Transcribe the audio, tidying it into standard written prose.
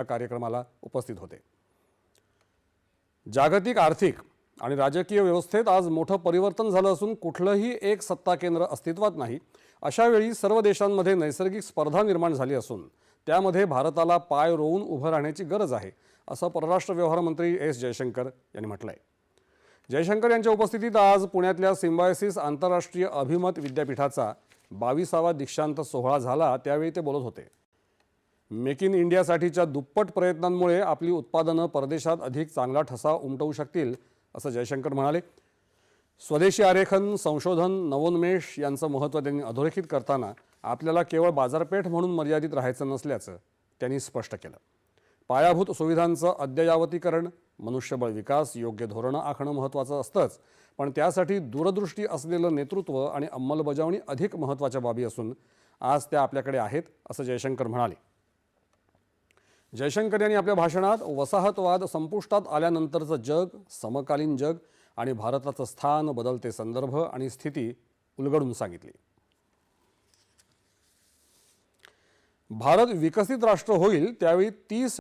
या कार्यक्रमाला उपस्थित होते। जागतिक आर्थिक आणि राजकीय व्यवस्थेत आज मोठं परिवर्तन झालं असून कुठलंही एक सत्ता केंद्र अस्तित्वात नाही। अशा वेळी सर्व देशांमध्ये नैसर्गिक स्पर्धा निर्माण झाली असून त्यामध्ये भारताला पाय रोवून उभं राहण्याची गरज आहे, असं परराष्ट्र व्यवहार मंत्री एस जयशंकर यांनी म्हटलंय। जयशंकर यांच्या उपस्थितीत आज पुण्यातल्या सिम्बायोसिस आंतरराष्ट्रीय अभिमत विद्यापीठाचा 22वा दीक्षांत सोहळा झाला, त्यावेळी ते बोलत होते। मेक इन इंडियासाठीच्या दुप्पट प्रयत्नांमुळे आपली उत्पादनं परदेशात अधिक चांगला ठसा उमटवू शकतील, असं जयशंकर म्हणाले। स्वदेशी आरेखन, संशोधन, नवोन्मेष यांचं महत्त्व त्यांनी अधोरेखित करताना आपल्याला केवळ बाजारपेठ म्हणून मर्यादित राहायचं नसल्याचं त्यांनी स्पष्ट केलं। पायाभूत सुविधांचं अद्ययावतीकरण, मनुष्यबळ विकास, योग्य धोरणं आखणं महत्त्वाचं असतंच, पण त्यासाठी दूरदृष्टी असलेलं नेतृत्व आणि अंमलबजावणी अधिक महत्त्वाच्या बाबी असून आज त्या आपल्याकडे आहेत, असं जयशंकर म्हणाले। जयशंकर यांनी आपल्या भाषणात वसाहतवाद संपुष्टात आल्यानंतरचं जग, समकालीन जग आणि भारताचं स्थान, बदलते संदर्भ आणि स्थिती उलगडून सांगितली। भारत विकसित राष्ट्र होईल त्यावेळी 30